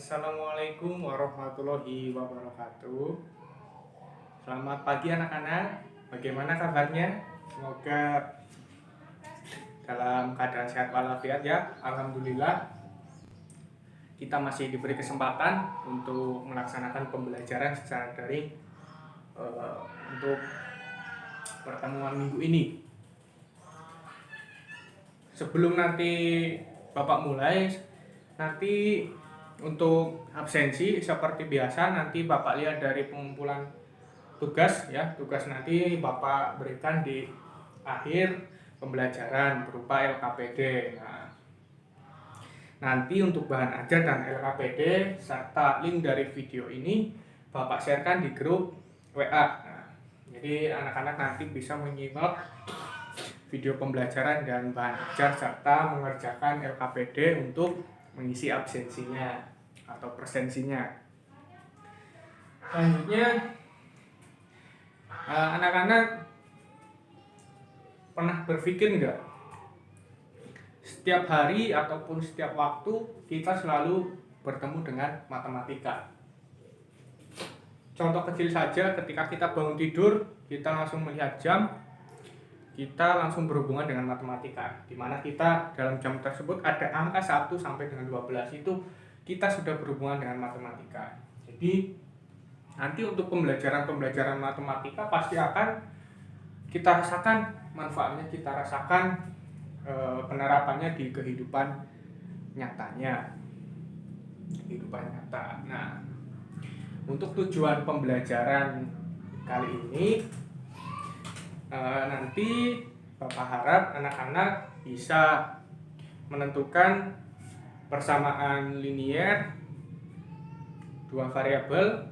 Assalamualaikum warahmatullahi wabarakatuh. Selamat pagi anak-anak. Bagaimana kabarnya? Semoga dalam keadaan sehat walafiat ya. Alhamdulillah. Kita masih diberi kesempatan untuk melaksanakan pembelajaran secara daring untuk pertemuan minggu ini. Sebelum nanti Bapak mulai, nanti untuk absensi seperti biasa nanti Bapak lihat dari pengumpulan tugas ya. Tugas nanti Bapak berikan di akhir pembelajaran berupa LKPD. Nanti untuk bahan ajar dan LKPD serta link dari video ini Bapak sharekan di grup WA. Jadi anak-anak nanti bisa menyimak video pembelajaran dan bahan ajar serta mengerjakan LKPD untuk mengisi absensinya atau presensinya. Selanjutnya, anak-anak pernah berpikir enggak, setiap hari ataupun setiap waktu kita selalu bertemu dengan matematika. Contoh kecil saja, ketika kita bangun tidur, kita langsung melihat jam, kita langsung berhubungan dengan matematika, di mana kita dalam jam tersebut ada angka 1 sampai dengan 12, itu kita sudah berhubungan dengan matematika. Jadi nanti untuk pembelajaran matematika pasti akan kita rasakan manfaatnya, kita rasakan penerapannya di kehidupan nyatanya. Nah, untuk tujuan pembelajaran kali ini nanti Bapak harap anak-anak bisa menentukan persamaan linier dua variabel,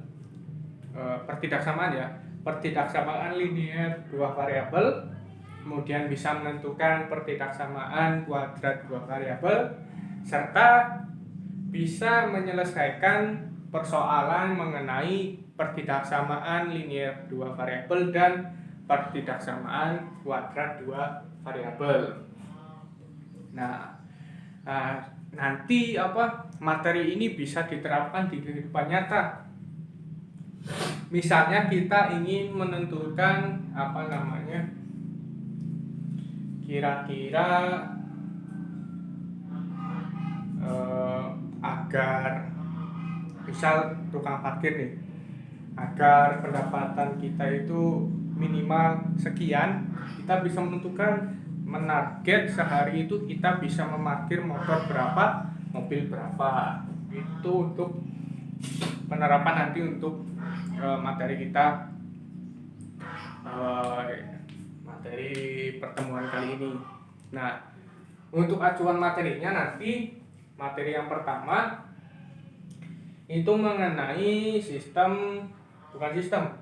pertidaksamaan linier dua variabel, kemudian bisa menentukan pertidaksamaan kuadrat dua variabel, serta bisa menyelesaikan persoalan mengenai pertidaksamaan linier dua variabel dan pertidaksamaan kuadrat dua variabel. Nanti materi ini bisa diterapkan di kehidupan nyata. Misalnya kita ingin menentukan kira-kira agar misal tukang parkir nih, agar pendapatan kita itu minimal sekian, kita bisa menentukan menarget sehari itu kita bisa memarkir motor berapa, mobil berapa. Itu untuk penerapan nanti untuk materi kita, materi pertemuan kali ini. Nah, untuk acuan materinya nanti, materi yang pertama itu mengenai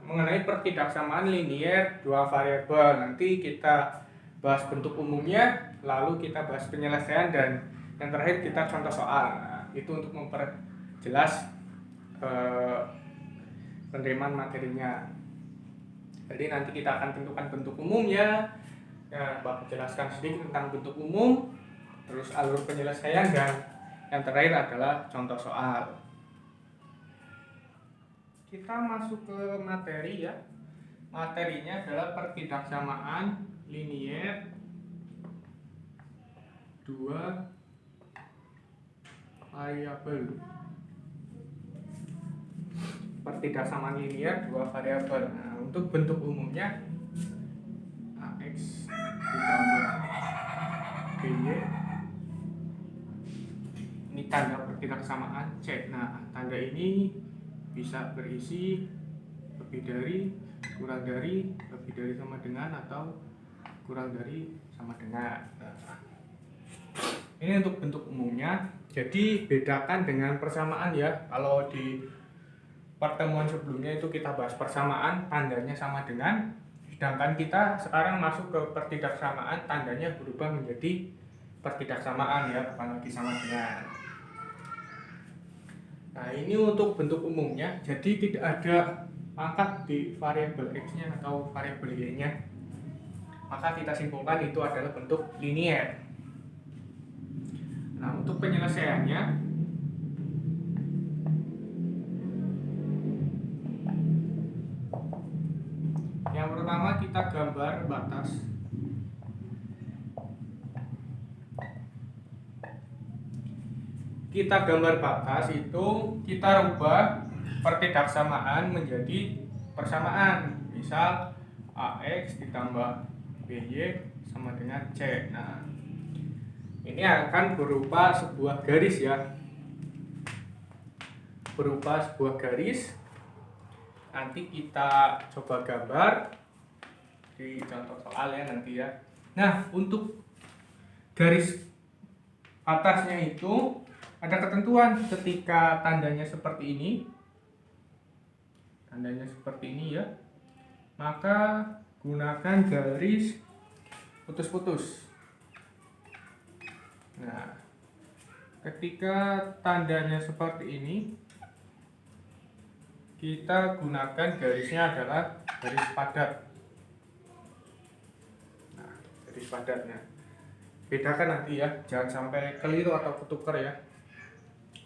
mengenai pertidaksamaan linier dua variabel. Nanti kita bahas bentuk umumnya, lalu kita bahas penyelesaian, dan yang terakhir kita contoh soal. Itu untuk memperjelas penerimaan materinya. Jadi nanti kita akan tentukan bentuk umumnya, Bapak jelaskan sedikit tentang bentuk umum, terus alur penyelesaian, dan yang terakhir adalah contoh soal. Kita masuk ke materi ya. Materinya adalah pertidaksamaan linier dua variabel. Pertidaksamaan linier dua variabel. Nah, untuk bentuk umumnya AX ditambah BY. Ini tanda pertidaksamaan C. Nah, tanda ini bisa berisi lebih dari, kurang dari, lebih dari sama dengan, atau kurang dari sama dengan. Ini untuk bentuk umumnya. Jadi bedakan dengan persamaan ya. Kalau di pertemuan sebelumnya itu kita bahas persamaan, tandanya sama dengan. Sedangkan kita sekarang masuk ke pertidaksamaan, tandanya berubah menjadi pertidaksamaan ya, bukan lagi sama dengan. Nah, ini untuk bentuk umumnya. Jadi tidak ada pangkat di variabel X-nya atau variabel Y-nya. Maka kita simpulkan itu adalah bentuk linier. Nah, untuk penyelesaiannya kita gambar batas. Kita gambar batas itu kita rubah pertidaksamaan menjadi persamaan. Misal AX ditambah BY sama dengan C. Nah, ini akan berupa sebuah garis ya. Berupa sebuah garis. Nanti kita coba gambar di contoh soal ya nanti ya. Nah, untuk garis atasnya itu ada ketentuan ketika tandanya seperti ini. Tandanya seperti ini ya. Maka gunakan garis putus-putus. Nah, ketika tandanya seperti ini, kita gunakan garisnya adalah garis padat. Nah, garis padatnya. Bedakan nanti ya, jangan sampai keliru atau ketukar ya.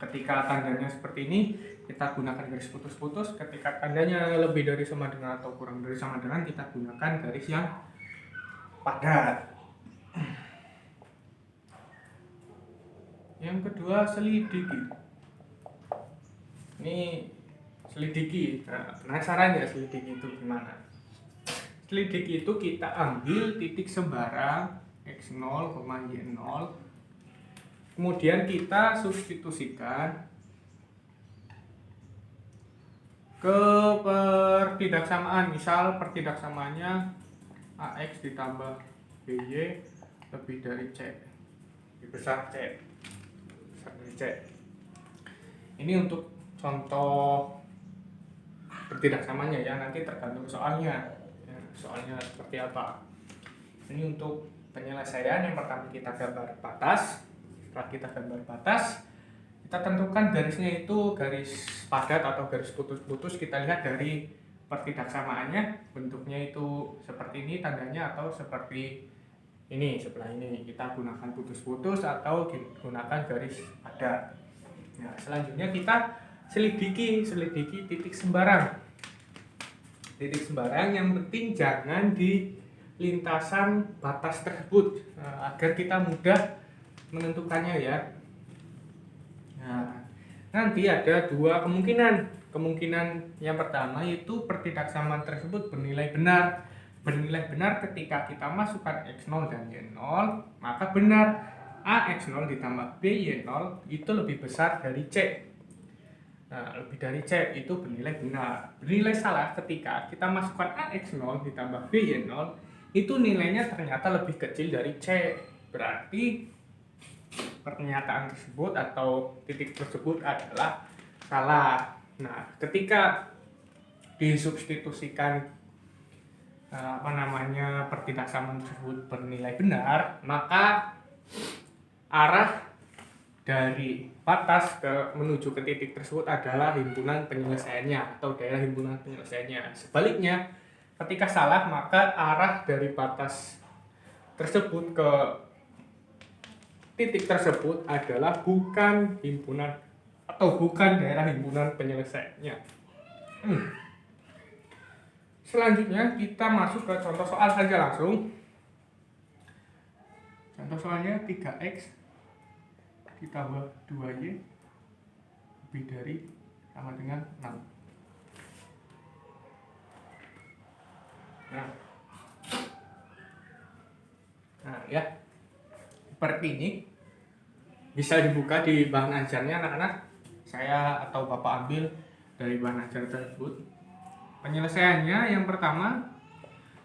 Ketika tandanya seperti ini, kita gunakan garis putus-putus. Ketika tandanya lebih dari sama dengan atau kurang dari sama dengan, kita gunakan garis yang padat. Yang kedua, selidiki. Ini selidiki. Nah, penasaran ya selidiki itu gimana? Selidiki itu kita ambil titik sembarang X0, Y0. Kemudian kita substitusikan ke pertidaksamaan. Misal pertidaksamaannya AX ditambah BY lebih dari C, lebih besar C, besar dari C. Ini untuk contoh pertidaksamanya ya, nanti tergantung soalnya ya, soalnya seperti apa. Ini untuk penyelesaian. Yang pertama kita gambar batas. Setelah kita gambar batas, kita tentukan garisnya itu garis padat atau garis putus-putus. Kita lihat dari pertidaksamaannya, bentuknya itu seperti ini tandanya atau seperti ini sebelah ini. Kita gunakan putus-putus atau gunakan garis padat. Nah, selanjutnya kita selidiki titik sembarang. Titik sembarang yang penting jangan di lintasan batas tersebut, agar kita mudah menentukannya ya. Nah, nanti ada dua kemungkinan. Kemungkinan yang pertama yaitu pertidaksamaan tersebut bernilai benar. Bernilai benar ketika kita masukkan X0 dan Y0, maka benar AX0 ditambah BY0 itu lebih besar dari C. Nah, lebih dari C itu bernilai benar. Bernilai salah ketika kita masukkan AX0 ditambah BY0 itu nilainya ternyata lebih kecil dari C. Berarti pernyataan tersebut atau titik tersebut adalah salah. Nah, ketika disubstitusikan pertidaksamaan tersebut bernilai benar, maka arah dari batas menuju ke titik tersebut adalah himpunan penyelesaiannya atau daerah himpunan penyelesaiannya. Sebaliknya, ketika salah maka arah dari batas tersebut ke titik tersebut adalah bukan himpunan atau bukan daerah himpunan penyelesaiannya. Selanjutnya kita masuk ke contoh soal saja langsung. Contoh soalnya 3X ditambah 2Y lebih dari sama dengan 6. Nah ya, seperti ini. Bisa dibuka di bahan ajarnya anak-anak. Saya atau Bapak ambil dari bahan ajar tersebut. Penyelesaiannya yang pertama,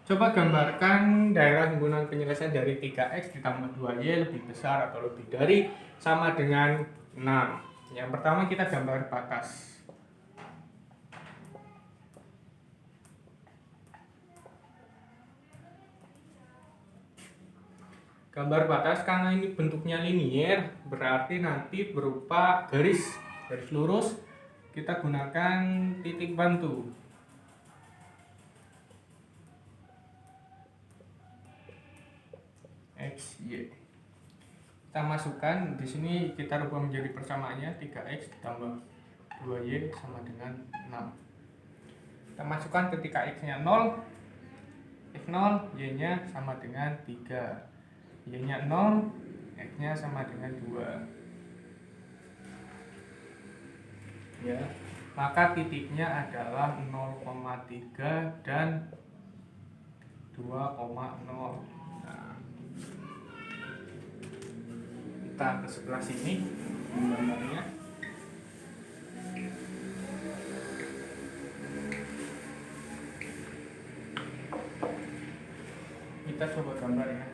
coba gambarkan daerah himpunan penyelesaian dari 3X ditambah 2Y lebih besar atau lebih dari sama dengan 6. Yang pertama kita gambar batas. Gambar batas karena ini bentuknya linier, berarti nanti berupa garis lurus. Kita gunakan titik bantu. X, Y. Kita masukkan di sini, kita rubah menjadi persamaannya 3X ditambah 2Y sama dengan 6. Kita masukkan ketika X-nya 0, X0, Y-nya sama dengan 3. Y-nya 0, X-nya sama dengan 2. Ya, maka titiknya adalah 0,3 dan 2,0. Nah, kita ke sebelah sini gambarnya. Kita coba gambar ya.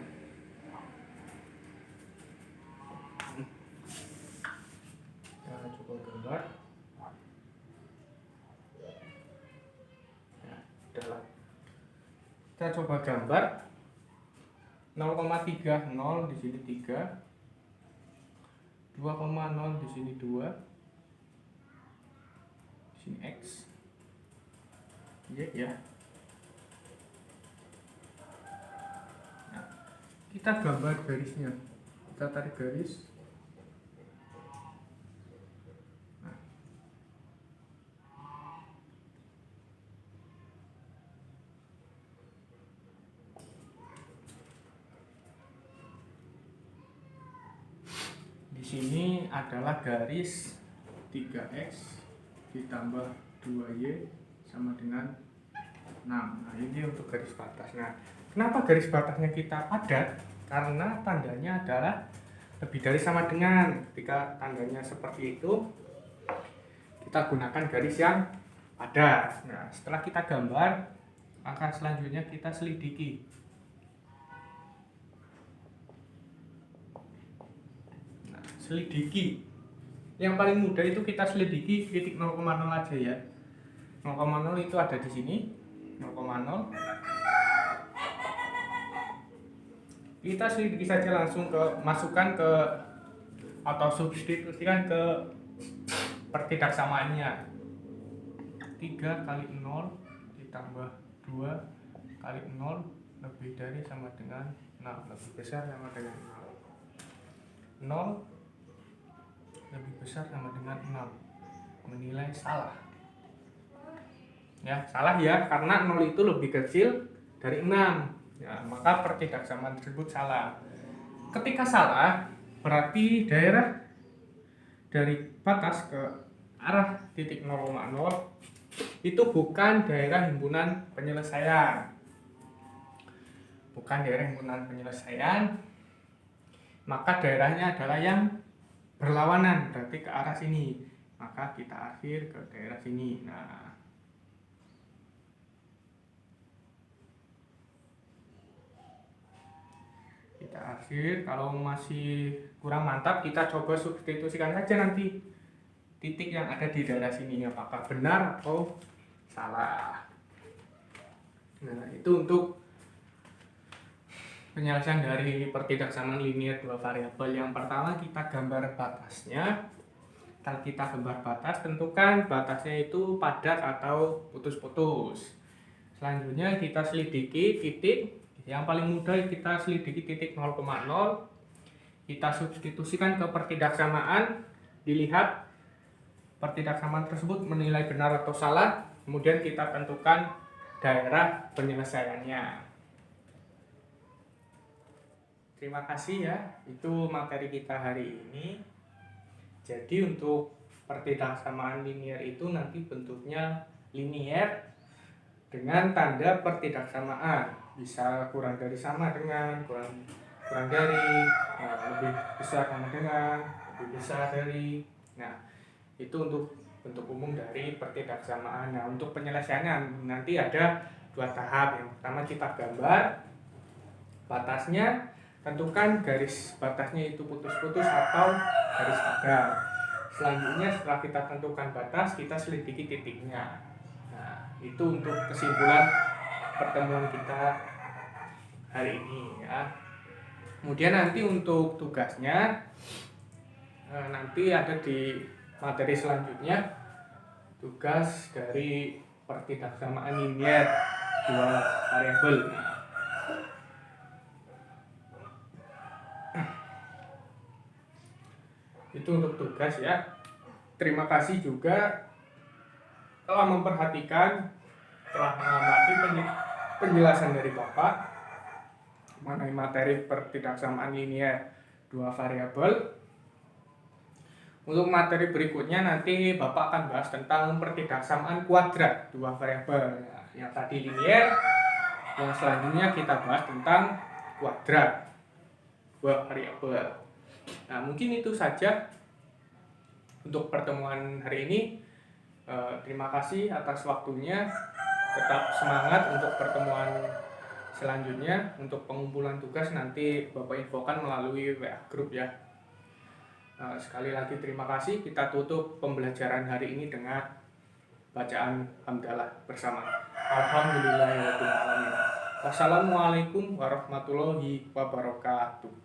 Kita coba gambar. Ya, adalah. Kita coba gambar 0,3, 0 di sini 3, 2,0 di sini 2, di sini X. Ya. Nah, kita gambar garisnya. Kita tarik garis. Nah. Di sini adalah garis 3X ditambah 2Y sama dengan 6. Nah, ini untuk garis batas. Nah, kenapa garis batasnya kita padat? Karena tandanya adalah lebih dari sama dengan. Ketika tandanya seperti itu, kita gunakan garis yang padat. Nah, setelah kita gambar, maka selanjutnya kita selidiki. Nah, selidiki. Yang paling mudah itu kita selidiki titik 0,0 aja ya. 0,0 itu ada di sini. 0,0. Kita selidiki saja langsung masukkan ke atau substitusikan ke pertidaksamaannya. 3 kali 0 ditambah 2 kali 0 lebih dari sama dengan 6, lebih besar sama dengan 0. 0 lebih besar sama dengan 6. Menilai salah. Ya, salah ya, karena 0 itu lebih kecil dari 6. Ya, maka pertidaksamaan tersebut salah. Ketika salah, berarti daerah dari batas ke arah titik 0,0 itu bukan daerah himpunan penyelesaian. Bukan daerah himpunan penyelesaian, maka daerahnya adalah yang berlawanan, berarti ke arah sini. Maka kita akhir ke daerah sini. Nah, kita akhir. Kalau masih kurang mantap, kita coba substitusikan saja nanti titik yang ada di daerah sini, apakah benar atau salah. Nah, itu untuk penyelesaian dari pertidaksamaan linear dua variabel. Yang pertama, kita gambar batasnya. Kalau kita gambar batas, tentukan batasnya itu padat atau putus-putus. Selanjutnya kita selidiki titik. Yang paling mudah kita selidiki titik 0,0. Kita substitusikan ke pertidaksamaan, dilihat pertidaksamaan tersebut menilai benar atau salah. Kemudian kita tentukan daerah penyelesaiannya. Terima kasih ya, itu materi kita hari ini. Jadi untuk pertidaksamaan linear itu nanti bentuknya linear dengan tanda pertidaksamaan. Bisa kurang dari sama dengan, kurang dari, lebih besar sama dengan, lebih besar dari. Nah, itu untuk bentuk umum dari pertidaksamaan. Nah, untuk penyelesaiannya nanti ada 2 tahap. Yang pertama kita gambar batasnya, tentukan garis batasnya itu putus-putus atau garis padat. Selanjutnya setelah kita tentukan batas, kita selidiki titiknya. Nah, itu untuk kesimpulan pertemuan kita hari ini ya. Kemudian nanti untuk tugasnya nanti ada di materi selanjutnya, tugas dari pertidaksamaan linear dua variabel. Itu untuk tugas ya. Terima kasih juga telah memperhatikan, telah mengamati penjelasan dari Bapak mengenai materi pertidaksamaan linier dua variabel. Untuk materi berikutnya nanti Bapak akan bahas tentang pertidaksamaan kuadrat dua variabel. Nah, yang tadi linier, yang selanjutnya kita bahas tentang kuadrat dua variabel. Nah, mungkin itu saja untuk pertemuan hari ini. Terima kasih atas waktunya. Tetap semangat untuk pertemuan selanjutnya. Untuk pengumpulan tugas nanti Bapak infokan melalui WA Group ya. Sekali lagi terima kasih. Kita tutup pembelajaran hari ini dengan bacaan hamdalah bersama. Alhamdulillahirabbil alamin. Wassalamualaikum warahmatullahi wabarakatuh.